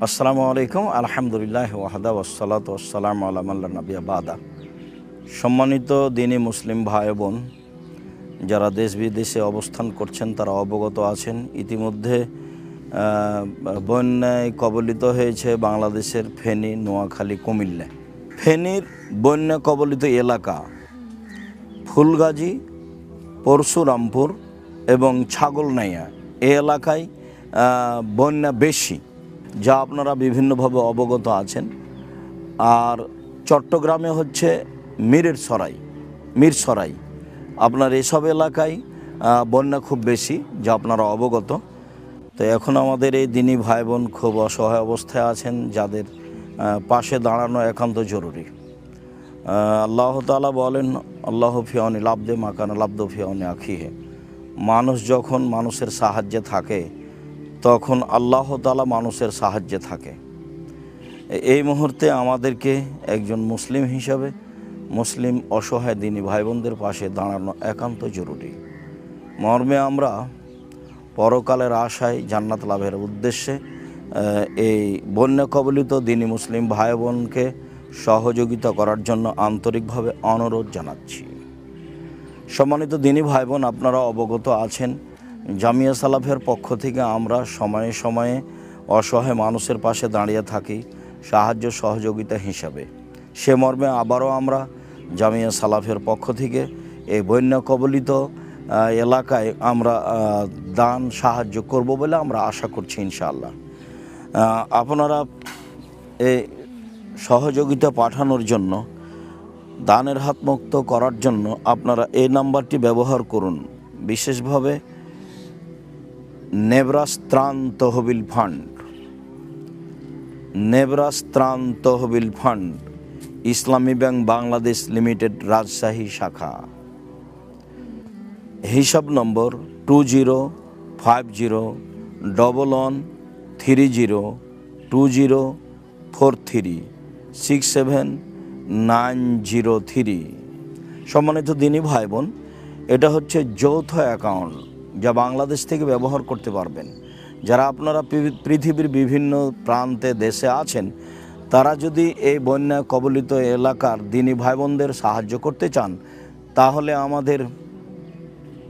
আসসালামু আলাইকুম, আলহামদুলিল্লাহ ওয়াহদা ওয়াসসালাতু ওয়াসসালামু আলা মান লা নাবিয়্যা বাদা। সম্মানিত দিনী মুসলিম ভাই বোন যারা দেশ বিদেশে অবস্থান করছেন তারা অবগত আছেন। ইতিমধ্যে বন্যায় কবলিত হয়েছে বাংলাদেশের ফেনী, নোয়াখালী, কুমিল্লা। ফেনীর বন্যা কবলিত এলাকা ফুলগাজী, পরশুরামপুর এবং ছাগলনাইয়া এই এলাকায় বন্যা বেশি, যা আপনারা বিভিন্নভাবে অবগত আছেন। আর চট্টগ্রামে হচ্ছে মিরসরাই আপনার এসব এলাকায় বন্যা খুব বেশি, যা আপনারা অবগত। তো এখন আমাদের এই দিনী ভাই বোন খুব অসহায় অবস্থায় আছেন, যাদের পাশে দাঁড়ানো একান্ত জরুরি। আল্লাহ তাআলা বলেন, আল্লাহ ফিয়াউনি লাবদে মাকানা লাবদু ফিয়াউনি আখিহে। মানুষ যখন মানুষের সাহায্যে থাকে তখন আল্লাহ তাআলা মানুষের সাহায্যে থাকে। এই মুহূর্তে আমাদেরকে একজন মুসলিম হিসাবে মুসলিম অসহায় দিনী ভাই বোনদের পাশে দাঁড়ানো একান্ত জরুরি। মর্মে আমরা পরকালের আশায় জান্নাত লাভের উদ্দেশ্যে এই বন্যা কবলিত দিনী মুসলিম ভাই বোনকে সহযোগিতা করার জন্য আন্তরিকভাবে অনুরোধ জানাচ্ছি। সম্মানিত দিনী ভাই বোন, আপনারা অবগত আছেন, জামিয়া সালাফের পক্ষ থেকে আমরা সময়ে সময়ে অসহায় মানুষের পাশে দাঁড়িয়ে থাকি সাহায্য সহযোগিতা হিসাবে। সে মর্মে আবারও আমরা জামিয়া সালাফের পক্ষ থেকে এই বন্যা কবলিত এলাকায় আমরা দান সাহায্য করব বলে আমরা আশা করছি ইনশাআল্লাহ। আপনারা এই সহযোগিতা পাঠানোর জন্য, দানের হাত মুক্ত করার জন্য আপনারা এই নাম্বারটি ব্যবহার করুন। বিশেষভাবে নেবরাস ত্রাণ তহবিল ফান্ড ইসলামী ব্যাংক বাংলাদেশ লিমিটেড রাজশাহী শাখা, হিসাব নম্বর 20502043679003। সম্মানিত দিনী ভাই বোন, এটা হচ্ছে যৌথ অ্যাকাউন্ট যা বাংলাদেশ থেকে ব্যবহার করতে পারবেন। যারা আপনারা পৃথিবীর বিভিন্ন প্রান্তে দেশে আছেন, তারা যদি এই বন্যা কবলিত এলাকার দিনী ভাই বোনদের সাহায্য করতে চান, তাহলে আমাদের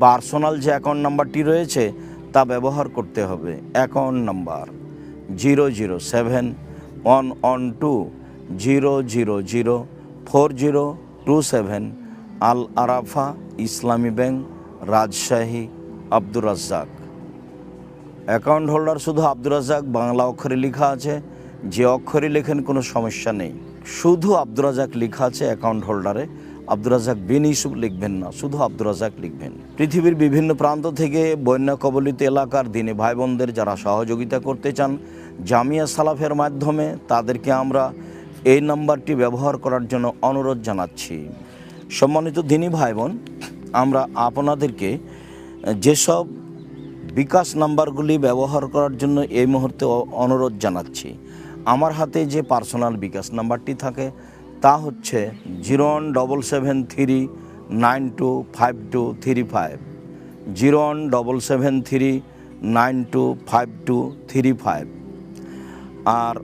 পার্সোনাল যে অ্যাকাউন্ট নাম্বারটি রয়েছে তা ব্যবহার করতে হবে। Account number 0071120004027 Al Arafah Islami Bank Rajshahi, Abdur Razzaque. Account holder শুধু আব্দুর রাজ্জাক বাংলা অক্ষরে লেখা আছে, যে অক্ষরে লেখেন কোনো সমস্যা নেই। শুধু আব্দুর রাজ্জাক লেখা আছে অ্যাকাউন্ট হোল্ডারে, আব্দুর রাজ্জাক বিন ইউসুফ লিখবেন না, শুধু আব্দুর রাজ্জাক লিখবেন। পৃথিবীর বিভিন্ন প্রান্ত থেকে বন্যা কবলিত এলাকার দিনী ভাই বোনদের যারা সহযোগিতা করতে চান জামিয়া সালাফের মাধ্যমে, তাদেরকে আমরা এই নাম্বারটি ব্যবহার করার জন্য অনুরোধ জানাচ্ছি। সম্মানিত দিনী ভাই বোন, আমরা আপনাদেরকে যেসব বিকাশ নাম্বারগুলি ব্যবহার করার জন্য এই মুহূর্তে অনুরোধ জানাচ্ছি, আমার হাতে যে পার্সোনাল বিকাশ নাম্বারটি থাকে তা হচ্ছে 01773925235, 01773925235। আর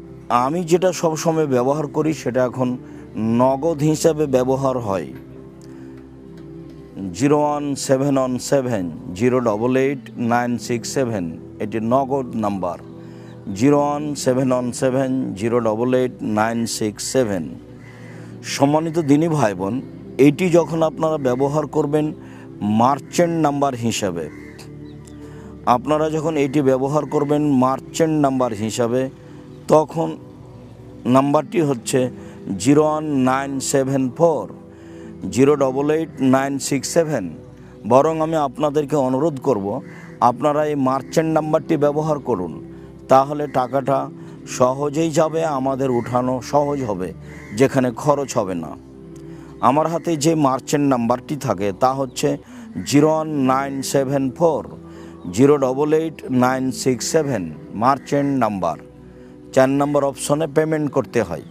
আমি যেটা সবসময় ব্যবহার করি সেটা এখন নগদ হিসাবে ব্যবহার হয়, 01717088967, এটি নগদ নাম্বার 01717088967। সম্মানিত দিনী ভাই বোন, এইটি যখন আপনারা ব্যবহার করবেন মার্চেন্ট নাম্বার হিসাবে, আপনারা যখন এইটি ব্যবহার করবেন মার্চেন্ট নাম্বার হিসাবে, তখন নাম্বারটি হচ্ছে 01974088967। বরং আমি আপনাদেরকে অনুরোধ করব, আপনারা এই মার্চেন্ট নাম্বারটি ব্যবহার করুন, তাহলে টাকাটা সহজেই যাবে, আমাদের উঠানো সহজ হবে, যেখানে খরচ হবে না। আমার হাতে যে মার্চেন্ট নাম্বারটি থাকে তা হচ্ছে 01974088967 মার্চেন্ট নাম্বার। 4 নম্বর অপশনে পেমেন্ট করতে হয়।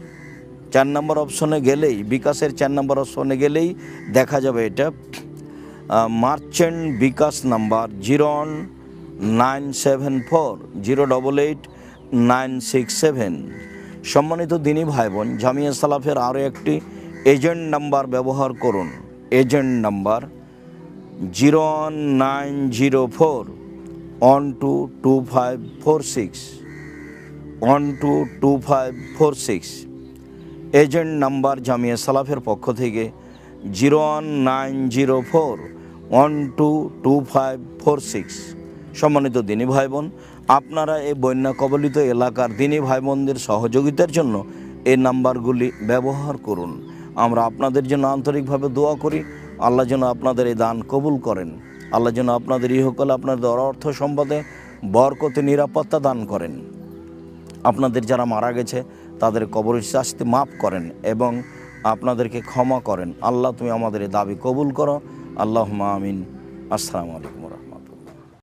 4 নম্বর অপশনে গেলেই, বিকাশের 4 নম্বর অপশনে গেলেই দেখা যাবে এটা মার্চেন্ট বিকাশ নাম্বার 01974088967 967। সম্মানিত দিনী ভাই বোন, জামিয়া সালাফের আরও একটি এজেন্ট নাম্বার ব্যবহার করুন। Agent number 01904122546 122546। এজেন্ট নাম্বার জামিয়া সালাফের পক্ষ থেকে 01904122546। সম্মানিত দিনী ভাই বোন, আপনারা এই বন্যা কবলিত এলাকার দিনী ভাই বোনদের সহযোগিতার জন্য এই নাম্বারগুলি ব্যবহার করুন। আমরা আপনাদের জন্য আন্তরিকভাবে দোয়া করি, আল্লাহ যেন আপনাদের এই দান কবুল করেন। আল্লাহ যেন আপনাদের ইহকালে আপনাদের অর্থ সম্পদে বরকতে নিরাপত্তা দান করেন। আপনাদের যারা মারা গেছে তাদের কবরের শাস্তি মাফ করেন এবং আপনাদেরকে ক্ষমা করেন। আল্লাহ তুমি আমাদের এই দাবি কবুল করো। আল্লাহুম্মা আমিন। আসসালামু আলাইকুম।